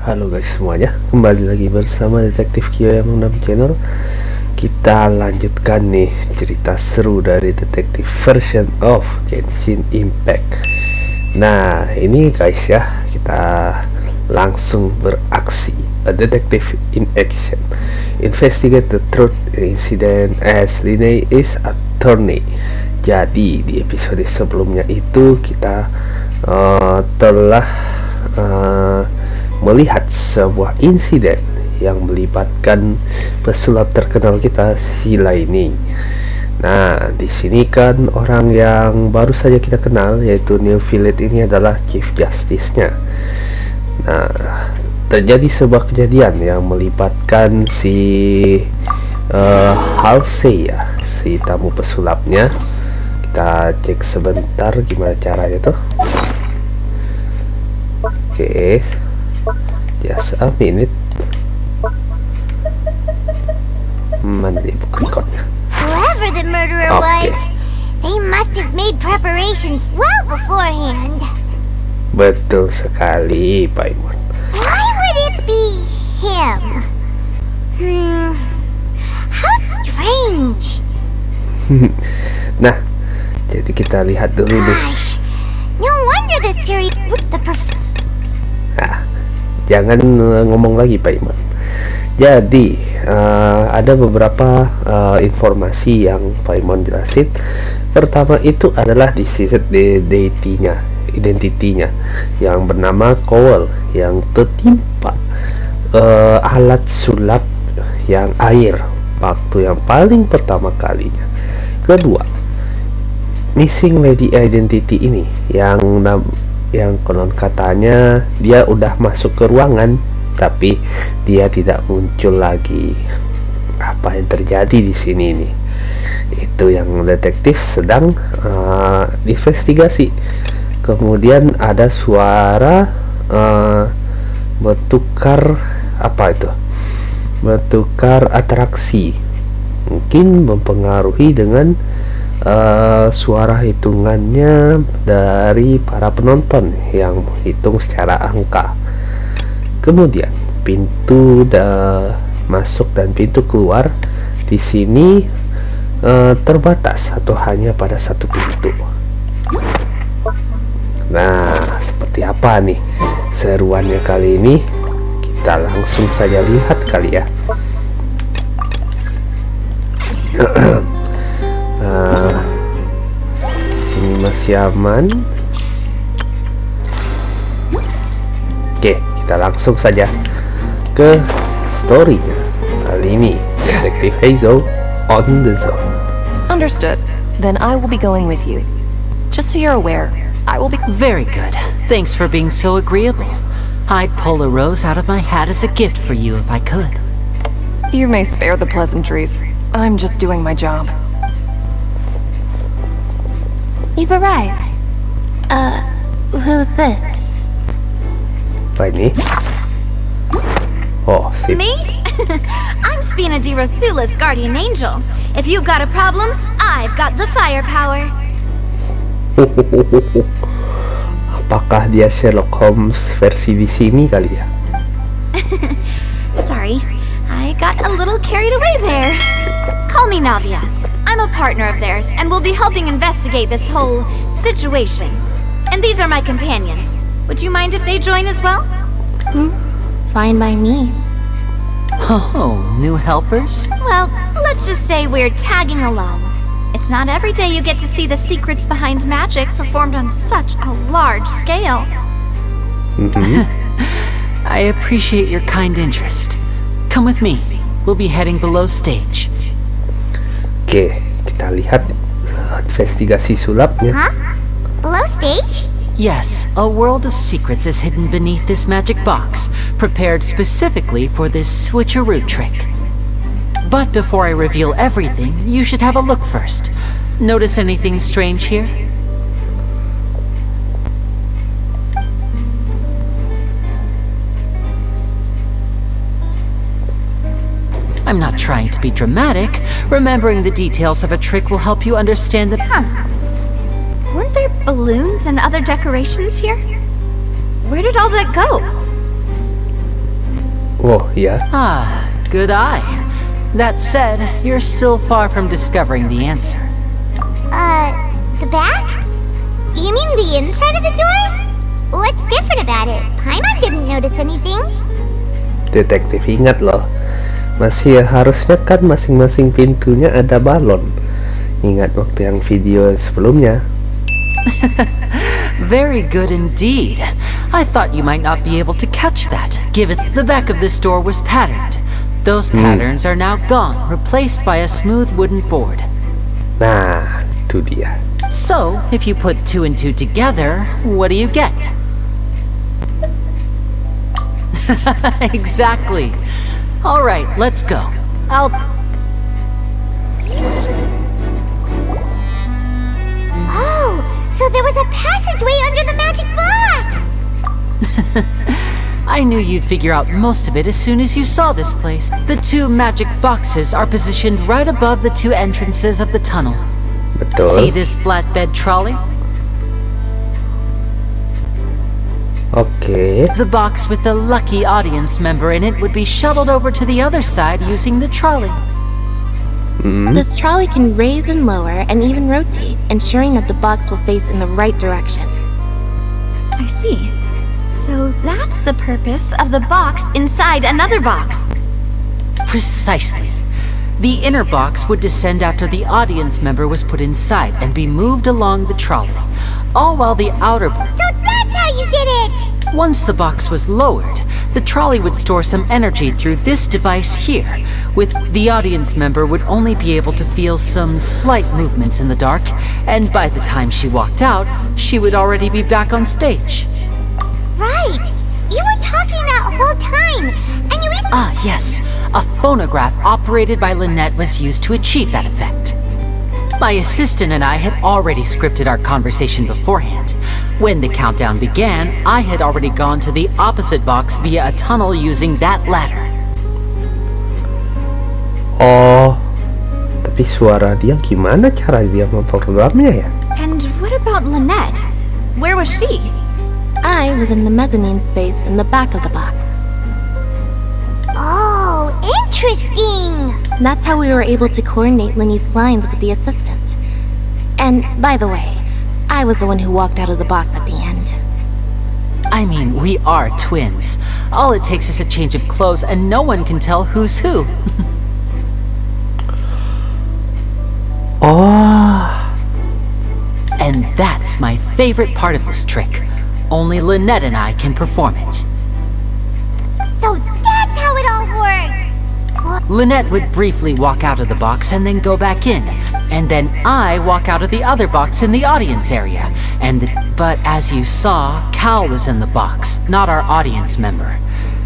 Halo guys semuanya, kembali lagi bersama Detective Kyoya mengungkap channel. Kita lanjutkan nih cerita seru dari Detective version of Genshin Impact. Nah ini guys ya, kita langsung beraksi. A detective in action, investigate the truth incident as Lyney is attorney. Jadi di episode sebelumnya itu kita telah melihat sebuah insiden yang melibatkan pesulap terkenal kita, si Lyney. Nah, di sini kan orang yang baru saja kita kenal, yaitu New Village ini adalah Chief Justice-nya. Nah, terjadi sebuah kejadian yang melibatkan si Halsey ya, si tamu pesulapnya. Kita cek sebentar gimana caranya tuh. Oke. Just a minute. Mana dia bukan kodnya? Whoever the murderer was, they must have made preparations well beforehand. Betul sekali, Pak Imon. Why would it be him? How strange. Nah, jadi kita lihat dulu nih. Gosh, no wonder the series with the Nah, jangan ngomong lagi Pak Iman. Jadi ada beberapa informasi yang Pak Iman jelasin. Pertama itu adalah identitinya yang bernama Cowell yang tertimpa alat sulap yang air waktu yang paling pertama kalinya. Kedua, missing lady identity ini yang konon katanya dia udah masuk ke ruangan tapi dia tidak muncul lagi. Apa yang terjadi di sini nih? Itu yang detektif sedang investigasi. Kemudian ada suara bertukar bertukar atraksi, mungkin mempengaruhi dengan suara hitungannya dari para penonton yang menghitung secara angka. Kemudian pintu masuk dan pintu keluar di sini terbatas atau hanya pada satu pintu. Nah, seperti apa nih seruannya kali ini? Kita langsung saja lihat kali ya. Ini masih aman. Oke, kita langsung saja ke story kali ini. Detective Hazel on the zone. Understood. Then I will be going with you. Just so you're aware, I will be... Very good. Thanks for being so agreeable. I'd pull a rose out of my hat as a gift for you if I could. You may spare the pleasantries. I'm just doing my job. You've arrived. Who's this? Lyney. Oh, sip. Me? I'm Spina di Rosula's guardian angel. If you've got a problem, I've got the firepower. Apakah dia Sherlock Holmes versi di sini kali ya? Sorry, I got a little carried away there. Call me Navia. I'm a partner of theirs, and we'll be helping investigate this whole situation. And these are my companions. Would you mind if they join as well? Fine by me. Oh, new helpers? Well, let's just say we're tagging along. It's not every day you get to see the secrets behind magic performed on such a large scale. I appreciate your kind interest. Come with me. We'll be heading below stage. Oke, kita lihat investigasi sulapnya. Huh? Below stage? Yes, a world of secrets is hidden beneath this magic box, prepared specifically for this switcheroo trick. But before I reveal everything, you should have a look first. Notice anything strange here? I'm not trying to be dramatic. Remembering the details of a trick will help you understand the... Weren't there balloons and other decorations here? Where did all that go? Oh, ya. Ah, good eye. That said, you're still far from discovering the answer. The back? You mean the inside of the door? What's different about it? Paimon didn't notice anything. Detektif ingat loh, masih harusnya kan masing-masing pintunya ada balon. Ingat waktu yang video sebelumnya. Very good indeed. I thought you might not be able to catch that, given the back of this door was patterned. Those patterns are now gone, replaced by a smooth wooden board. Nah, itu dia. So, if you put 2 and 2 together, what do you get? Exactly. Alright, let's go. Oh, so there was a passageway under the magic box! I knew you'd figure out most of it as soon as you saw this place. The 2 magic boxes are positioned right above the 2 entrances of the tunnel. Betul. See this flatbed trolley? Okay. The box with the lucky audience member in it would be shuttled over to the other side using the trolley. This trolley can raise and lower and even rotate, ensuring that the box will face in the right direction. I see. So that's the purpose of the box inside another box. Precisely. The inner box would descend after the audience member was put inside and be moved along the trolley, all while the outer box... So that's how you did it! Once the box was lowered, the trolley would store some energy through this device here, with the audience member would only be able to feel some slight movements in the dark, and by the time she walked out, she would already be back on stage. Right! You were talking that whole time, and you... Ah, yes. A phonograph operated by Lynette was used to achieve that effect. My assistant and I had already scripted our conversation beforehand. When the countdown began, I had already gone to the opposite box via a tunnel using that ladder. Oh, tapi suara dia gimana cara dia memprogramnya ya? And what about Lynette? Where was she? I was in the mezzanine space in the back of the box. Oh, interesting! That's how we were able to coordinate Lyney's lines with the assistant. And, by the way, I was the one who walked out of the box at the end. I mean, we are twins. All it takes is a change of clothes and no one can tell who's who. Oh. And that's my favorite part of this trick. Only Lynette and I can perform it. So that's how it all worked! Lynette would briefly walk out of the box and then go back in. And then I walk out of the other box in the audience area. But as you saw, Cowell was in the box, not our audience member.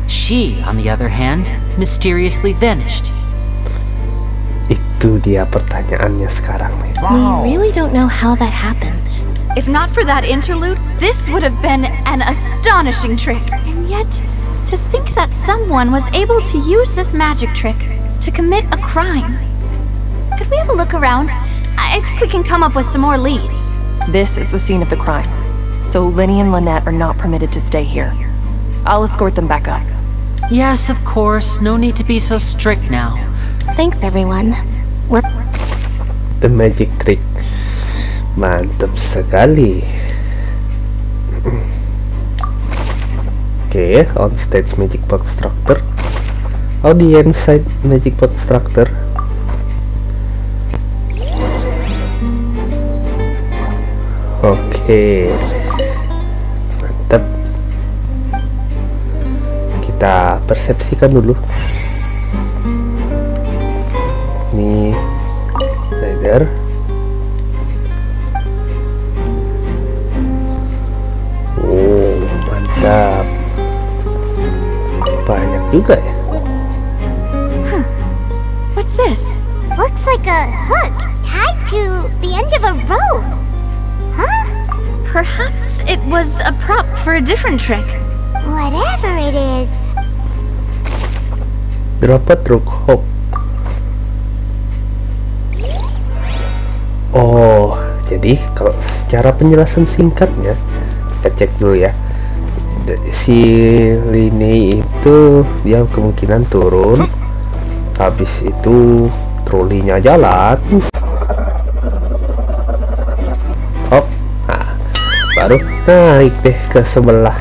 She, on the other hand, mysteriously vanished. Itu dia pertanyaannya sekarang nih. We really don't know how that happened. If not for that interlude, this would have been an astonishing trick. And yet, to think that someone was able to use this magic trick to commit a crime. Could we have a look around? I think we can come up with some more leads. This is the scene of the crime, so Lyney and Lynette are not permitted to stay here. I'll escort them back up. Yes, of course. No need to be so strict now. Thanks, everyone. The magic trick. Mantap sekali. Oke, on stage magic box structure. Audience side magic box structure. Oke, mantap. Kita persepsikan dulu. Ini ladder. Oh, mantap. Banyak juga ya. What's this? Looks like a hook tied to the end of a rope. Huh? Perhaps it was a prop for a different trick. Whatever it is. Dapat truk hop. Oh, jadi kalau secara penjelasan singkatnya, kita cek dulu ya. si Lyney itu dia kemungkinan turun, habis itu trolinya jalan, hop, nah baru naik deh ke sebelah.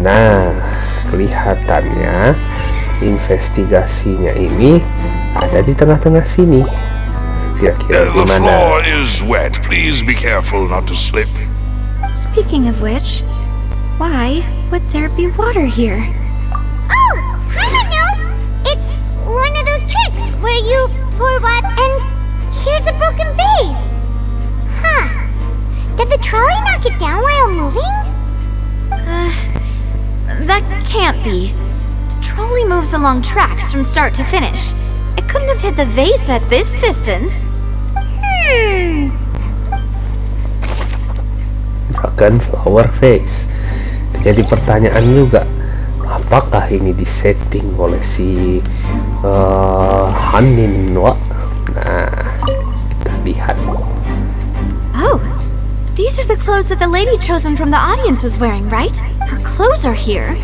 Nah, kelihatannya investigasinya ini ada di tengah-tengah sini. Kira-kira The gimana? floor is wet. Please be careful not to slip. Speaking of which, why would there be water here? Oh, Paimon knows! It's one of those tricks where you pour water and here's a broken vase. Huh. Did the trolley knock it down while moving? That can't be. The trolley moves along tracks from start to finish. It couldn't have hit the vase at this distance. Akan flower face. Jadi pertanyaan juga, apakah ini disetting oleh si Hanin Wa? Nah, kita lihat. Oh, these are the clothes that the lady chosen from the audience was wearing, right? Her clothes are here,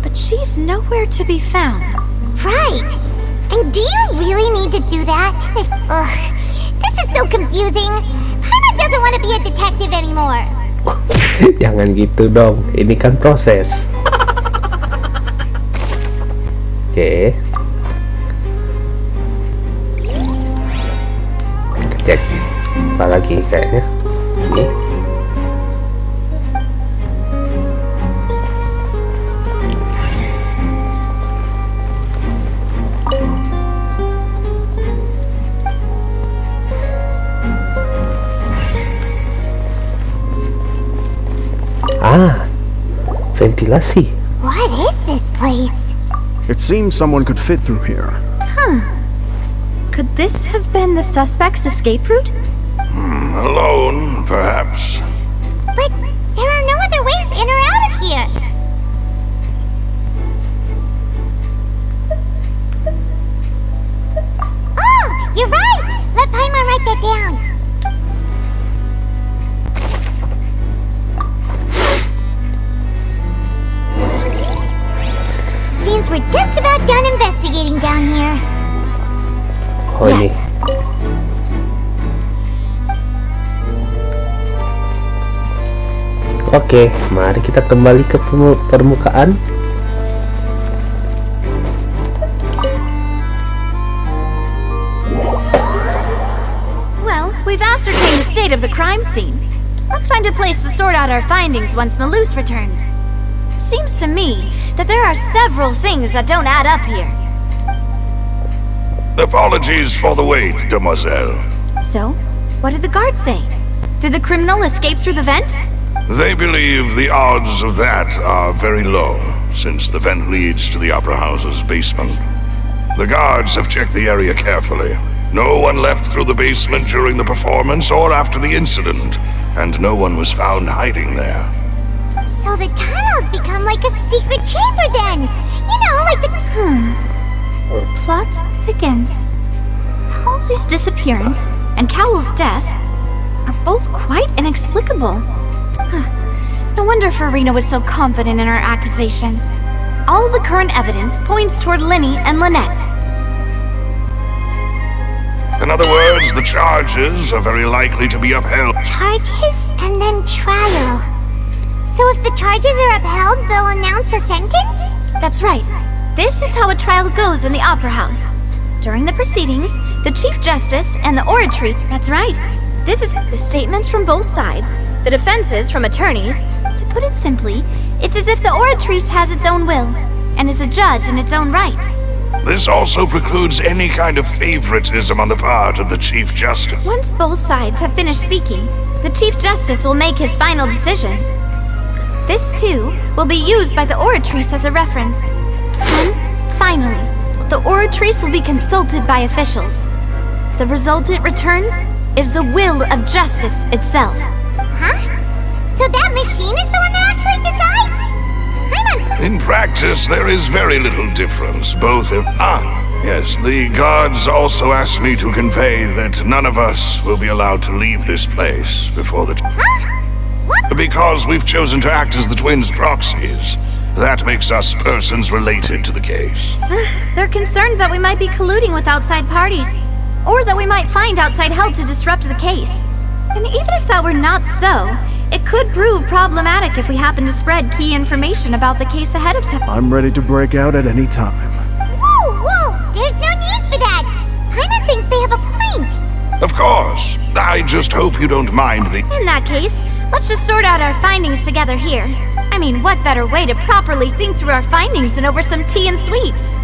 but she's nowhere to be found. Right. And do you really need to do that? Ugh, this is so confusing. Paimon doesn't want to be a detective anymore. Jangan gitu dong, ini kan proses. Oke. Kita cek apa lagi kayaknya. Ini. Ah, ventilasi. What is this place? It seems someone could fit through here. Could this have been the suspect's escape route? Alone, perhaps. But there are no other ways in or out of here. Oh, you're right! Let Paimon write that down. Seems we're just about done investigating down here. Oh ini. Yes. Oke, mari kita kembali ke permukaan. Well, we've ascertained the state of the crime scene. Let's find a place to sort out our findings once Malus returns. Seems to me that there are several things that don't add up here. Apologies for the wait, demoiselle. So, what did the guards say? Did the criminal escape through the vent? They believe the odds of that are very low, since the vent leads to the Opera House's basement. The guards have checked the area carefully. No one left through the basement during the performance or after the incident, and no one was found hiding there. So the tunnels become like a secret chamber then! You know, like the... Plot thickens. Halsey's disappearance and Cowell's death are both quite inexplicable. No wonder Furina was so confident in her accusation. All the current evidence points toward Lyney and Lynette. In other words, the charges are very likely to be upheld. Charges and then trial. So if the charges are upheld, they'll announce a sentence? That's right. This is how a trial goes in the Opera House. During the proceedings, the Chief Justice and the oratory... That's right. This is the statements from both sides, the defenses from attorneys. To put it simply, it's as if the oratory has its own will, and is a judge in its own right. This also precludes any kind of favoritism on the part of the Chief Justice. Once both sides have finished speaking, the Chief Justice will make his final decision. This, too, will be used by the oratrice as a reference. And, finally, the oratrice will be consulted by officials. The result it returns is the will of justice itself. Huh? So that machine is the one that actually decides? In practice, there is very little difference, both if... yes, the guards also asked me to convey that none of us will be allowed to leave this place before the... Huh? What? Because we've chosen to act as the twins' proxies. That makes us persons related to the case. They're concerned that we might be colluding with outside parties, or that we might find outside help to disrupt the case. And even if that were not so, it could prove problematic if we happen to spread key information about the case ahead of time. I'm ready to break out at any time. Whoa! There's no need for that! Paimon thinks they have a point! Of course. I just hope you don't mind the... In that case, let's just sort out our findings together here. I mean, what better way to properly think through our findings than over some tea and sweets?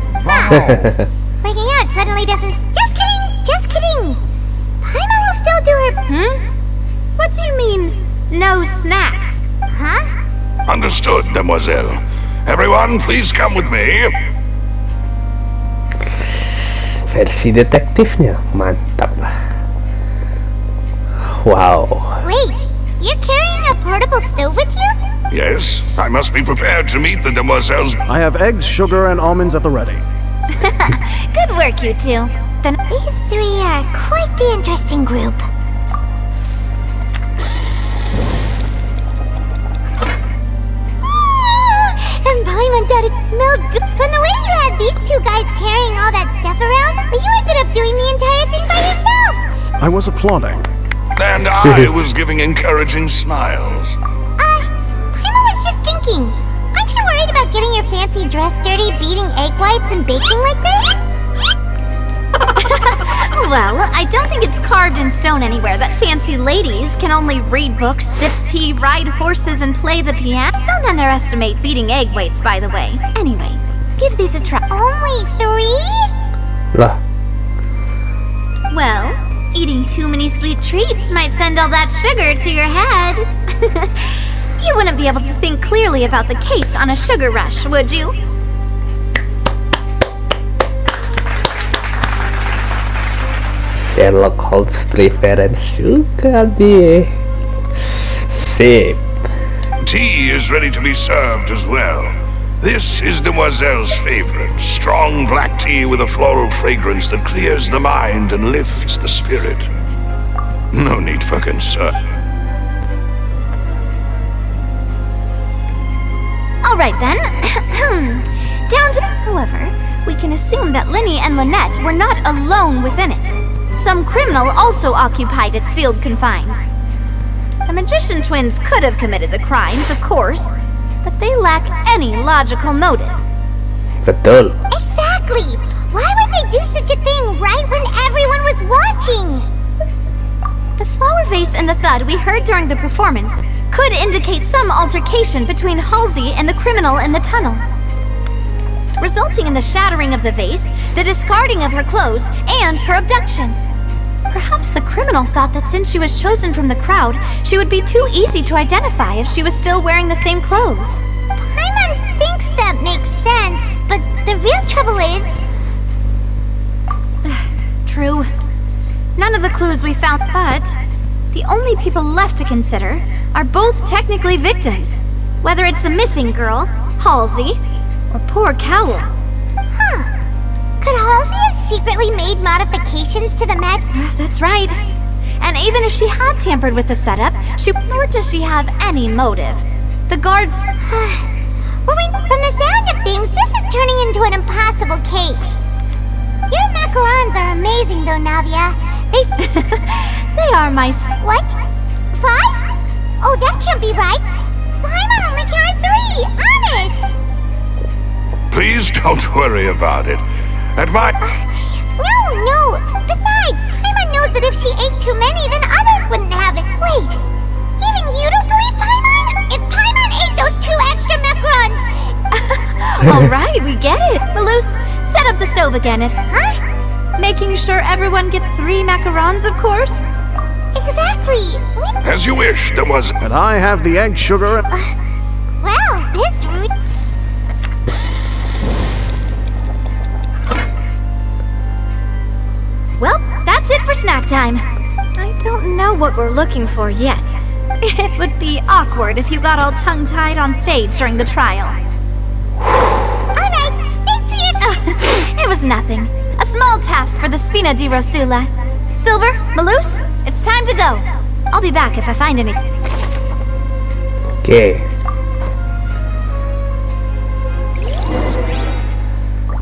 Breaking out suddenly doesn't... Just kidding! Just kidding! Paimon will still do her... What do you mean, no snacks? Huh? Understood, mademoiselle. Everyone, please come with me. Versi detektifnya, mantap lah. Wow. Wait, you're carrying a portable stove with you? Yes, I must be prepared to meet the demoiselles. I have eggs, sugar, and almonds at the ready. Good work, you two. Then These three are quite the interesting group. And Paimon thought it smelled good. From the way you had these two guys carrying all that stuff around, you ended up doing the entire thing by yourself! I was applauding. And I was giving encouraging smiles. Paimon was just thinking, aren't you worried about getting your fancy dress dirty, beating egg whites and baking like this? well, I don't think it's carved in stone anywhere that fancy ladies can only read books, sip tea, ride horses, and play the piano. Don't underestimate beating egg weights, by the way. Anyway, give these a try. Only 3? Lah, Well, eating too many sweet treats might send all that sugar to your head. You wouldn't be able to think clearly about the case on a sugar rush, would you? Sherlock Holmes preference juga nih. Sip. Tea is ready to be served as well. This is Demoiselle's favorite, strong black tea with a floral fragrance that clears the mind and lifts the spirit. No need for concern. Alright then. Down to... However, we can assume that Lyney and Lynette were not alone within it. Some criminal also occupied its sealed confines. The magician twins could have committed the crimes, of course, but they lack any logical motive. Betul. Exactly! Why would they do such a thing right when everyone was watching? The flower vase and the thud we heard during the performance could indicate some altercation between Halsey and the criminal in the tunnel, resulting in the shattering of the vase, the discarding of her clothes, and her abduction. Perhaps the criminal thought that since she was chosen from the crowd, she would be too easy to identify if she was still wearing the same clothes. Paimon thinks that makes sense, but the real trouble is... True. None of the clues we found, but the only people left to consider are both technically victims, whether it's the missing girl, Halsey, or poor Cowell. Huh. Could Halsey have secretly made modifications to the magic? That's right. And even if she had tampered with the setup, nor does she have any motive. The guards... From the sound of things, this is turning into an impossible case. Your macarons are amazing though, Navia. They are my... What? 5? Oh, that can't be right. Paimon only counted 3, honest. Please don't worry about it. At my... No. Besides, Paimon knows that if she ate too many, then others wouldn't have it. Wait, even you don't believe Paimon? If Paimon ate those 2 extra macarons... Alright, we get it. Malus, set up the stove again if... Huh? Making sure everyone gets 3 macarons, of course. Exactly. As you wish, Demoiselle. And I have the egg, sugar, and... Well, this route... Well, that's it for snack time. I don't know what we're looking for yet. It would be awkward if you got all tongue-tied on stage during the trial. Alright, thanks for your... It was nothing. A small task for the Spina di Rosula. Silver, Malus, it's time to go. I'll be back if I find any... Oke.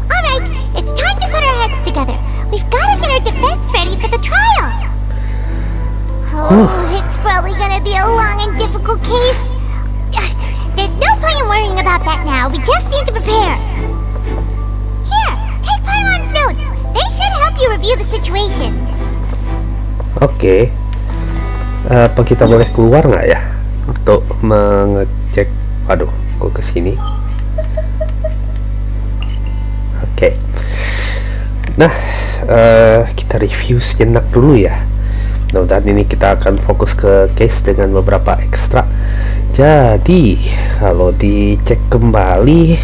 Alright, it's time to put our heads together. We've got to get our defense ready for the trial. Oh, it's probably gonna be a long and difficult case. There's no point in worrying about that now. We just need to prepare. Here, take Paimon's notes. They should help you review the situation. Oke. Apa kita boleh keluar nggak ya untuk mengecek? Waduh, kok kesini? Oke. Nah, kita review sejenak dulu ya. Dan ini kita akan fokus ke case dengan beberapa ekstra. Jadi kalau dicek kembali,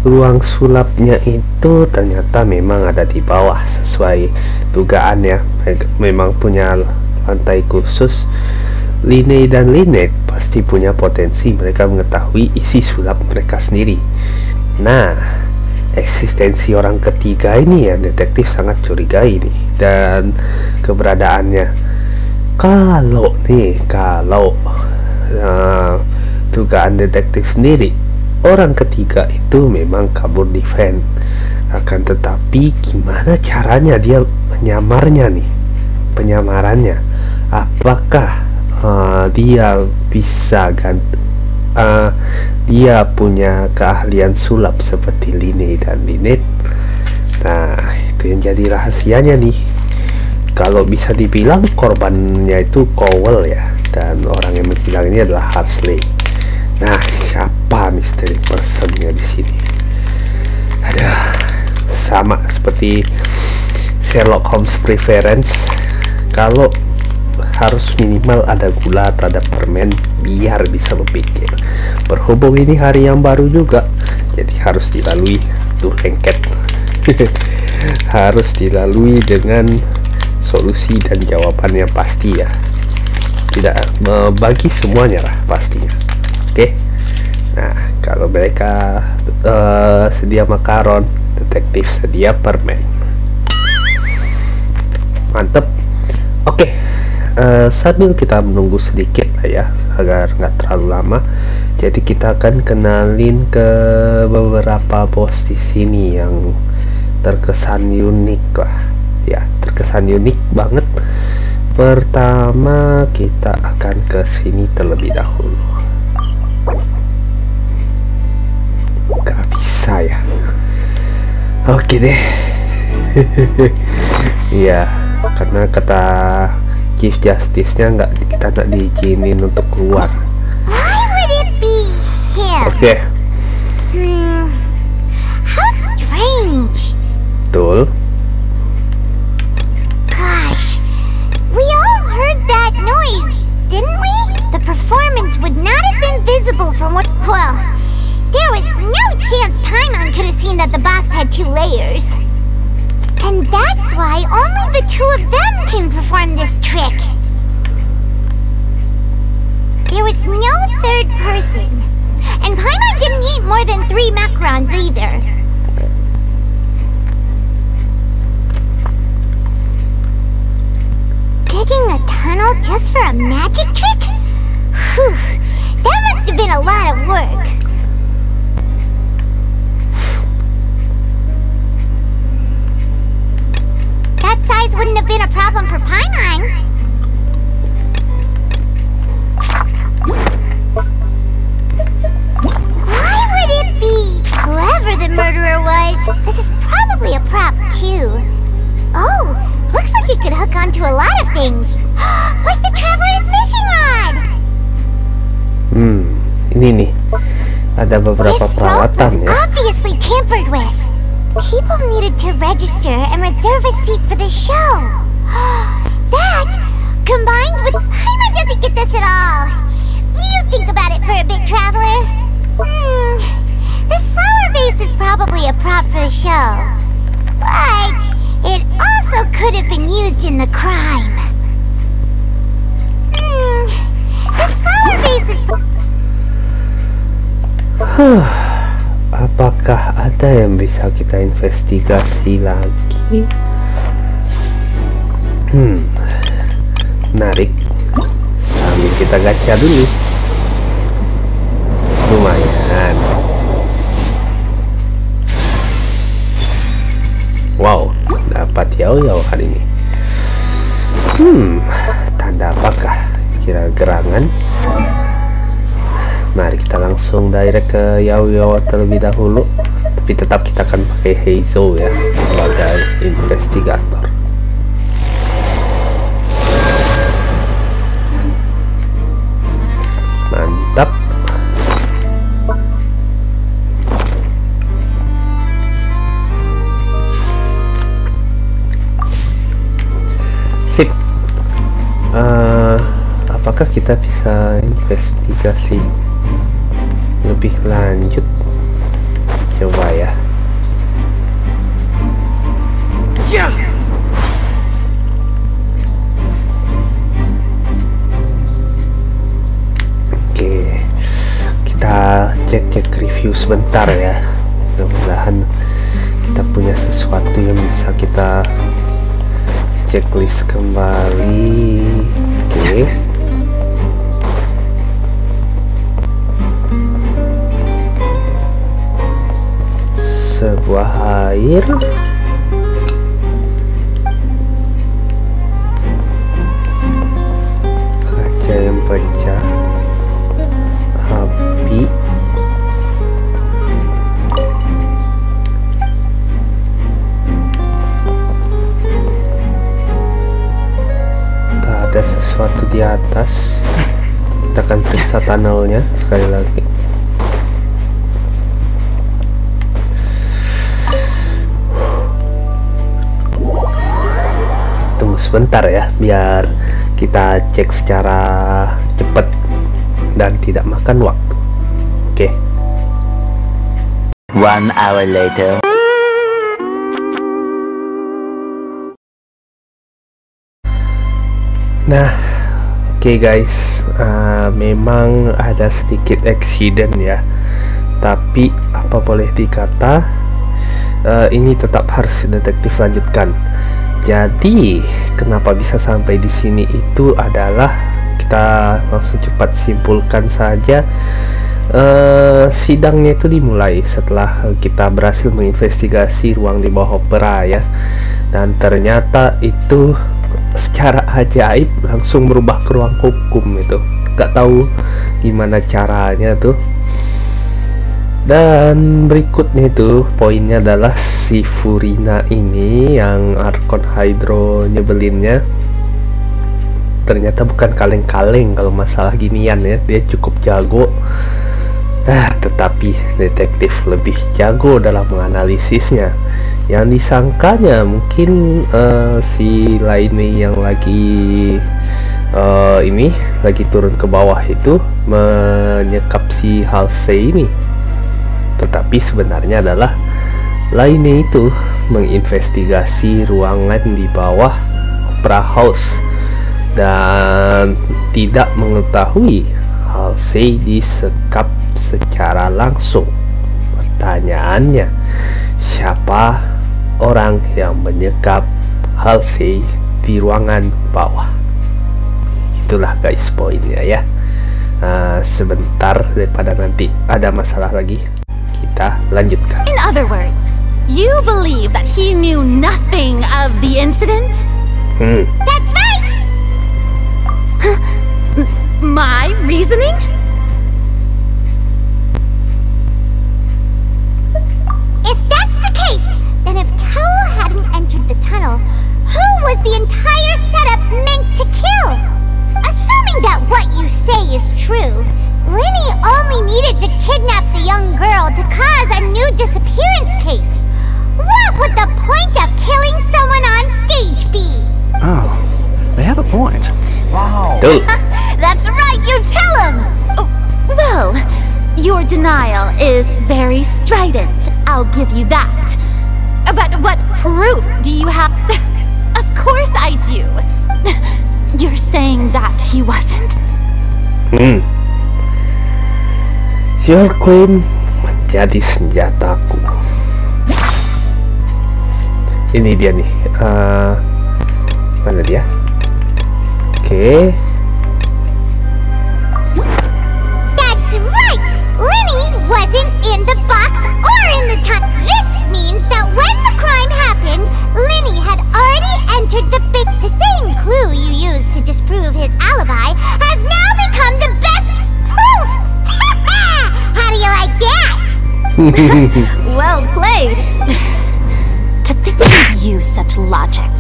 ruang sulapnya itu ternyata memang ada di bawah sesuai dugaan ya. Memang punya lantai khusus. Lyney dan Lyney pasti punya potensi mereka mengetahui isi sulap mereka sendiri. Nah, eksistensi orang ketiga ini ya detektif sangat curigai nih, dan keberadaannya. Kalau dugaan detektif sendiri, orang ketiga itu memang kabur di van. Akan tetapi gimana caranya dia menyamarannya? Apakah dia bisa dia punya keahlian sulap seperti Lyney dan Lyney? Nah, itu yang jadi rahasianya nih. Kalau bisa dibilang korbannya itu Cowell ya, dan orang yang menghilang ini adalah Harsley. Nah, siapa misteri personnya di sini? Ada sama seperti Sherlock Holmes preference. Kalau harus minimal ada gula atau ada permen biar bisa berpikir. Berhubung ini hari yang baru juga, jadi harus dilalui tuh lengket. Harus dilalui dengan solusi dan jawabannya pasti ya. Tidak bagi semuanya lah pastinya. Oke. Nah, kalau mereka sedia makaron, detektif sedia permen. Mantep. Oke. Sambil kita menunggu sedikit lah ya, agar nggak terlalu lama. Jadi kita akan kenalin ke beberapa bos di sini yang terkesan unik lah. Ya, terkesan unik banget. Pertama kita akan ke sini terlebih dahulu. Gak bisa ya. Oke deh. Ya, karena kata Chief Justice-nya kita nggak diizinin untuk keluar. Why would it be him? Oke. How strange. Betul. Gosh, we all heard that noise, didn't we? The performance would not have been visible from what... Well, there was no chance Paimon could have seen that the box had 2 layers. And that's why only the 2 of them can perform this trick. There was no third person. And Paimon didn't eat more than 3 macarons either. Digging a tunnel just for a magic trick? Whew, that must have been a lot of work. That size wouldn't have been a problem for Paimon. Why would it be? Whoever the murderer was, this is probably a prop too. Oh, looks like it could hook onto a lot of things. Like the traveler's fishing rod. Ini nih. Ada beberapa peralatan ya. Obviously tampered with. People needed to register and reserve a seat for the show. That, combined with... Paimon doesn't get this at all. You think about it for a bit, traveler. This flower vase is probably a prop for the show. But it also could have been used in the crime. This flower vase is... Apakah ada yang bisa kita investigasi lagi? Menarik. Sambil kita gacha dulu. Wow, dapat yau-yau hari ini. Tanda apakah? Kira gerangan. Mari kita langsung direct ke yau-yau terlebih dahulu. Tapi tetap kita akan pakai Heizo ya sebagai investigator. Mantap. Sip. Apakah kita bisa investigasi lebih lanjut? Coba ya. Oke, kita cek review sebentar ya. Mudah-mudahan kita punya sesuatu yang bisa kita checklist kembali. Oke. Sebuah air, kaca yang pecah, api, tak ada sesuatu di atas. Kita akan periksa tunnelnya sekali lagi. Sebentar ya, biar kita cek secara cepat dan tidak makan waktu. Oke. 1 hour later. Nah, oke guys, memang ada sedikit accident ya, tapi apa boleh dikata, ini tetap harus detektif lanjutkan. Jadi kenapa bisa sampai di sini itu adalah, kita langsung cepat simpulkan saja. Sidangnya itu dimulai setelah kita berhasil menginvestigasi ruang di bawah opera ya, dan ternyata itu secara ajaib langsung berubah ke ruang hukum. Itu gak tahu gimana caranya tuh. Dan berikutnya itu poinnya adalah si Furina ini yang Archon Hydro nyebelinnya ternyata bukan kaleng-kaleng kalau masalah ginian ya. Dia cukup jago, tetapi detektif lebih jago dalam menganalisisnya. Yang disangkanya mungkin si Lyney yang lagi lagi turun ke bawah itu menyekap si Halsey ini, tetapi sebenarnya adalah Lyney itu menginvestigasi ruangan di bawah Opera House dan tidak mengetahui Halsey disekap secara langsung. Pertanyaannya, siapa orang yang menyekap Halsey di ruangan bawah? Itulah guys poinnya ya. Sebentar daripada nanti ada masalah lagi, kita lanjutkan. In other words, you believe that he knew nothing of the incident? That's right! My reasoning? If that's the case, then if Cowell hadn't entered the tunnel, who was the entire setup meant to kill? Assuming that what you say is true, Lyney only needed to kidnap the young girl to cause a new disappearance case. What would the point of killing someone on stage be? Oh, they have a point. Wow. That's right, you tell him! Oh, well, your denial is very strident, I'll give you that. But what proof do you have? Of course I do. You're saying that he wasn't? Your claim menjadi senjataku. Ini dia nih. Mana dia? Oke. That's right! Lyney wasn't in the box or in the tunnel. This means that when the crime happened, Lyney had already entered the big... The same clue you used to disprove his alibi has now become the best proof! How do you like that? Well played. To think you'd use such logic.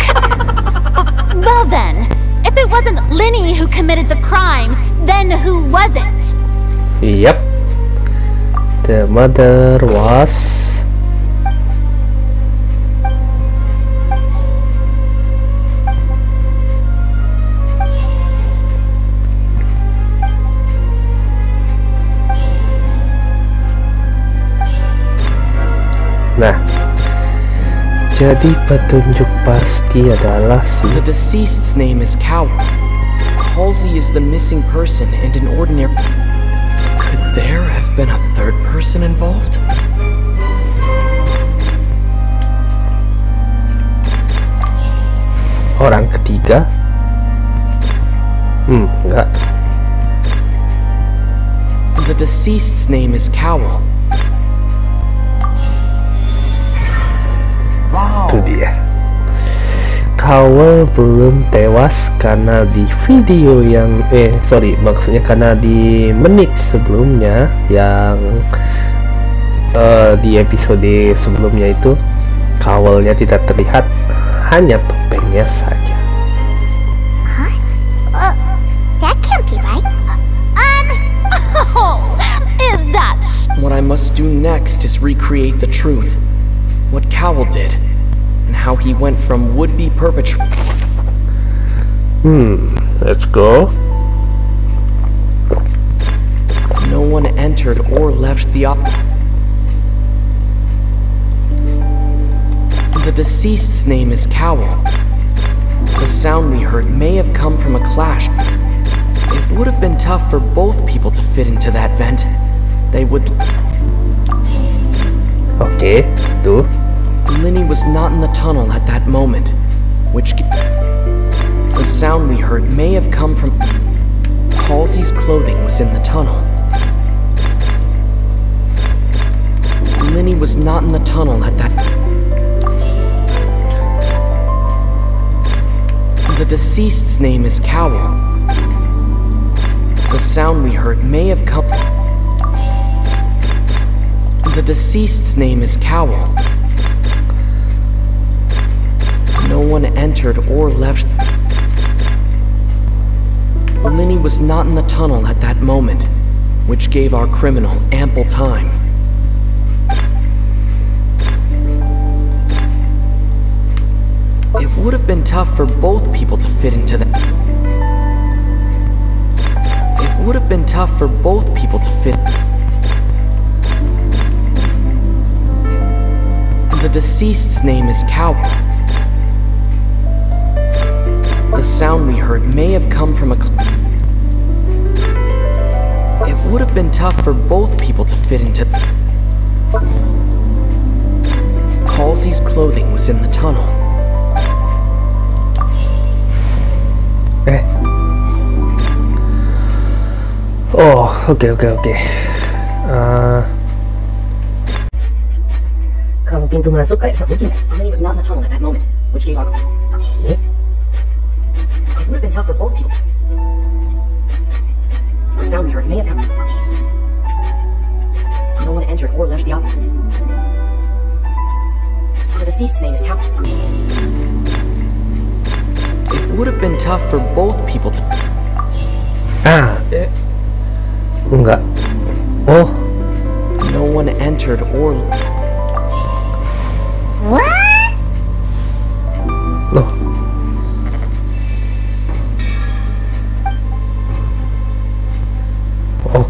Well then, if it wasn't Lyney who committed the crimes, then who was it? Yep. The mother was... Nah, jadi petunjuk pasti adalah si... The deceased's name is Cowell. Halsey is the missing person and an ordinary... Could there have been a third person involved? Orang ketiga? Enggak. The deceased's name is Cowell. Itu dia. Cowell belum tewas karena di video yang maksudnya karena di menit sebelumnya yang di episode sebelumnya itu Cowellnya tidak terlihat, hanya topengnya saja. That can't be right. Oh, is that... What I must do next is recreate the truth. What Cowell did, and how he went from would-be perpetrator. Let's go. No one entered or left the The deceased's name is Cowell. The sound we heard may have come from a clash. It would have been tough for both people to fit into that vent. They would... Oke, tuh. Lyney was not in the tunnel at that moment, which... The sound we heard may have come from... Halsey's clothing was in the tunnel. Lyney was not in the tunnel at that... The deceased's name is Cowell. The sound we heard may have come... The deceased's name is Cowell. No one entered or left... Lyney was not in the tunnel at that moment, which gave our criminal ample time. It would have been tough for both people to fit into that. It would have been tough for both people to fit. The deceased's name is Cowell. The sound we heard may have come from a... It would have been tough for both people to fit into... Halsey's clothing was in the tunnel. Oh, oke. Kalau pintu masuk kayak begini. Lyney was not in the tunnel at that moment, which gave our... It would have been tough for both people. The sound we heard may have come... No one entered or left the opera. The deceased's name is Cowell. It would have been tough for both people to... Enggak. Oh. No one entered or... What? Loh.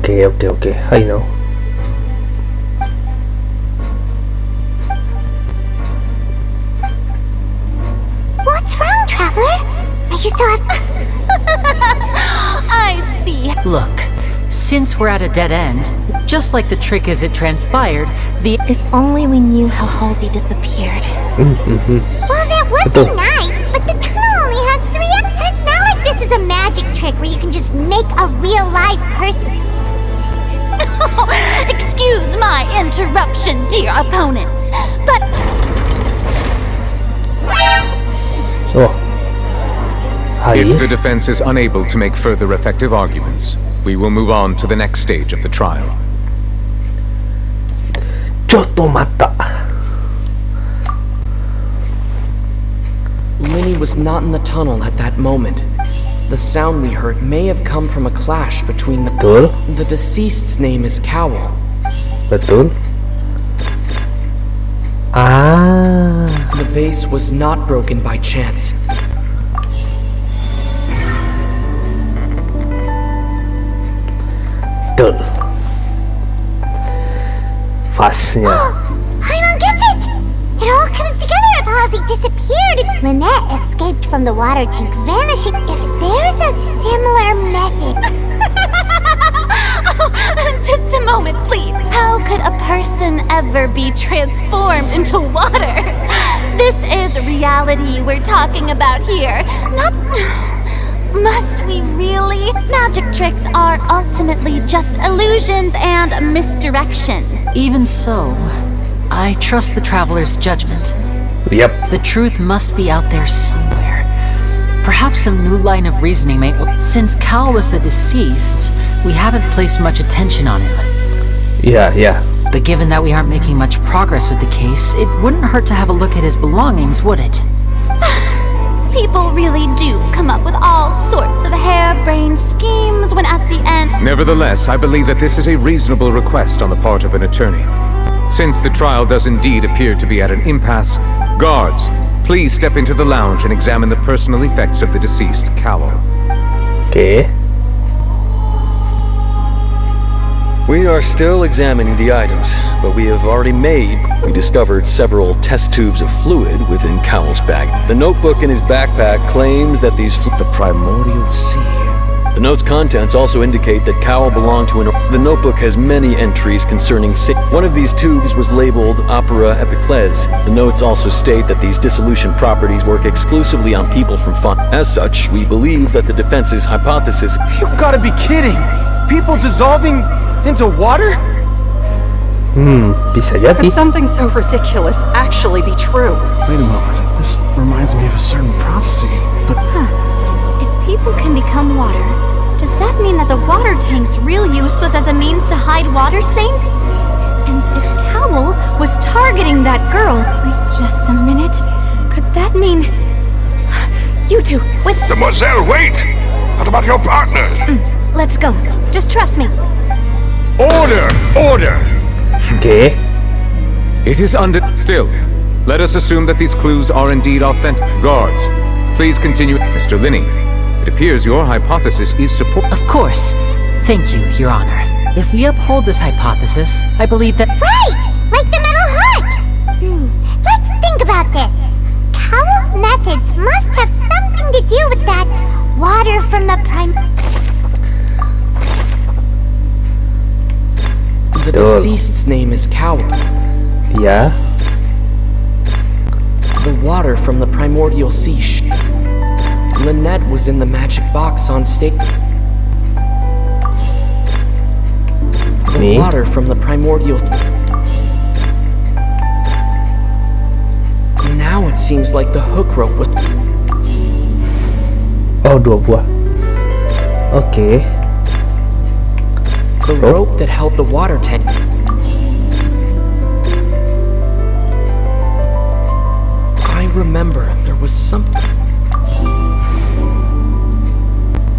Okay, I know. What's wrong, Traveler? Are you still I see. Look, since we're at a dead end, just like the trick as it transpired, the... If only we knew how Halsey disappeared. Well, that would be nice, but the tunnel only has 3 and it's not like this is a magic trick where you can just make a real live person. Excuse excuse my interruption, dear opponents, but... If the defense is unable to make further effective arguments, we will move on to the next stage of the trial. Lyney was not in the tunnel at that moment. The sound we heard may have come from a clash between the deceased's name is Cowell. Betul. The vase was not broken by chance. Betul. Fasnya. Paimon gets it! It all comes together if Halsey disappeared. Lynette escaped from the water tank, vanishing. If there's a similar method... Just a moment, please. How could a person ever be transformed into water? This is reality we're talking about here, not... Must we really? Magic tricks are ultimately just illusions and misdirection. Even so, I trust the traveler's judgment. Yep. The truth must be out there somewhere. Perhaps some new line of reasoning may... Since Cal was the deceased, we haven't placed much attention on him. Yeah. But given that we aren't making much progress with the case, it wouldn't hurt to have a look at his belongings, would it? People really do come up with all sorts of harebrained schemes when at the end... Nevertheless, I believe that this is a reasonable request on the part of an attorney. Since the trial does indeed appear to be at an impasse, guards, please step into the lounge and examine the personal effects of the deceased, Cowell. Okay. We are still examining the items, but we discovered several test tubes of fluid within Cowell's bag. The notebook in his backpack claims that the primordial sea. The note's contents also indicate that Cowell belonged to the notebook has many entries concerning one of these tubes was labeled Opera Epiclese. The notes also state that these dissolution properties work exclusively on people from Fountaine. As such, we believe that the defense's hypothesis... You've got to be kidding! People dissolving into water? Bisa jadi. Could something so ridiculous actually be true? Wait a moment. This reminds me of a certain prophecy, but... If people can become water, does that mean that the water tank's real use was as a means to hide water stains? And if Cowell was targeting that girl... Wait just a minute. Could that mean... You two, with... Demoiselle, wait! What about your partners? Let's go. Just trust me. Order! Order! Okay. It is Still, let us assume that these clues are indeed authentic. Guards, please continue. Mr. Lyney, it appears your hypothesis is support. Of course. Thank you, Your Honor. If we uphold this hypothesis, I believe that... Right! Like the metal hook! Let's think about this. Cowell's methods must have something to do with that water from the The deceased's name is Cowell. Yeah. The water from the primordial sea. Lynette was in the magic box on stage. The water from the primordial... Now it seems like the hook rope was... Oh, 2 buah. Okay. The rope that held the water tank. I remember there was something.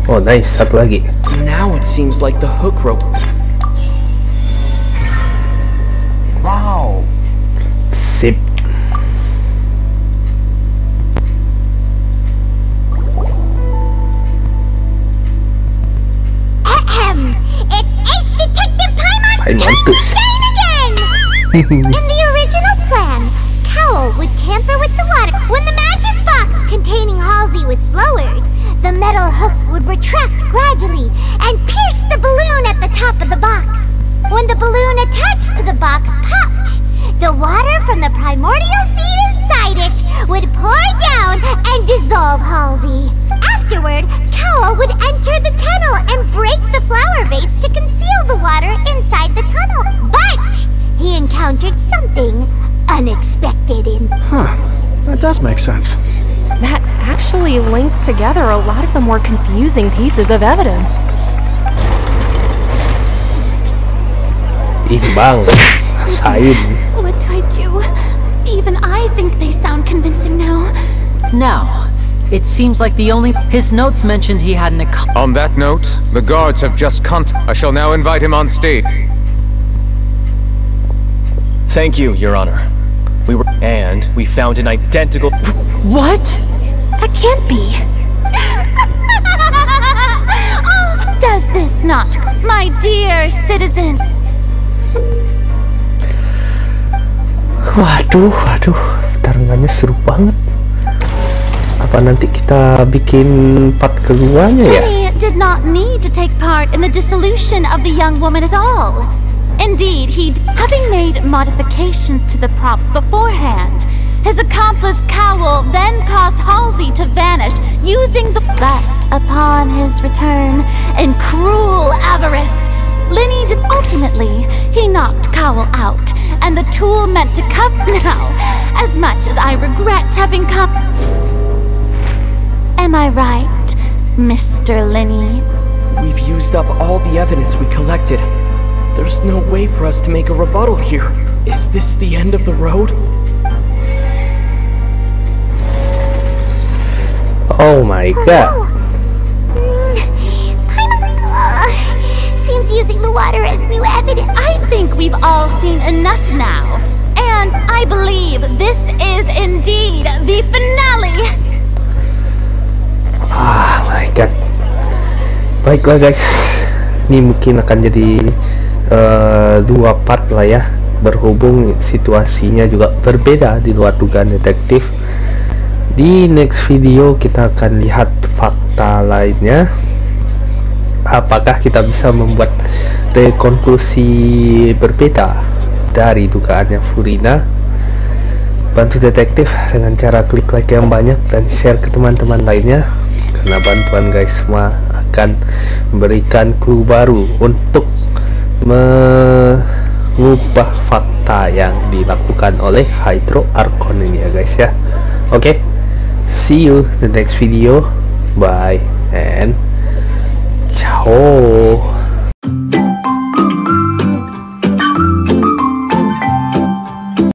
Oh, nice. Satu lagi. Now it seems like the hook rope. Wow. Sip. It's Ace Detective Paimon's time again! In the original plan, Cowell would tamper with the water. When the magic box containing Halsey was lowered, the metal hook would retract gradually and pierce the balloon at the top of the box. When the balloon attached to the box popped, the water from the primordial seed inside it would pour down and dissolve Halsey. Afterward, Cowell would enter the tunnel and break the flower vase to conceal the water inside the tunnel. But makes sense. That actually links together a lot of the more confusing pieces of evidence. Imbang, sain. What do I do? Even I think they sound convincing now. Now, it seems like his notes mentioned he had an On that note, the guards have just I shall now invite him on stage. Thank you, Your Honor. We found an identical... What? That can't be. Oh, does this not, my dear citizen? Waduh, pertarungannya seru banget. Apa nanti kita bikin part keduanya ya? Lyney did not need to take part in the dissolution of the young woman at all. Indeed, having made modifications to the props beforehand, his accomplice Cowell then caused Halsey to vanish using the... But upon his return, in cruel avarice, Lyney did... Ultimately, he knocked Cowell out, and the tool meant to come now. As much as I regret having come... Am I right, Mr. Lyney? We've used up all the evidence we collected. There's no way for us to make a rebuttal here. Is this the end of the road? Oh my god. Seems using the water as new evidence. I think we've all seen enough now. And I believe this is indeed the finale. Ah my god. Baiklah guys, ini mungkin akan jadi dua part lah ya, berhubung situasinya juga berbeda di luar dugaan detektif. Di next video kita akan lihat fakta lainnya. Apakah kita bisa membuat rekonklusi berbeda dari dugaannya Furina? Bantu detektif dengan cara klik like yang banyak dan share ke teman-teman lainnya, karena bantuan guys semua akan memberikan clue baru untuk mengubah fakta yang dilakukan oleh Hydro Archon ini ya guys ya. Oke, see you the next video, bye and ciao.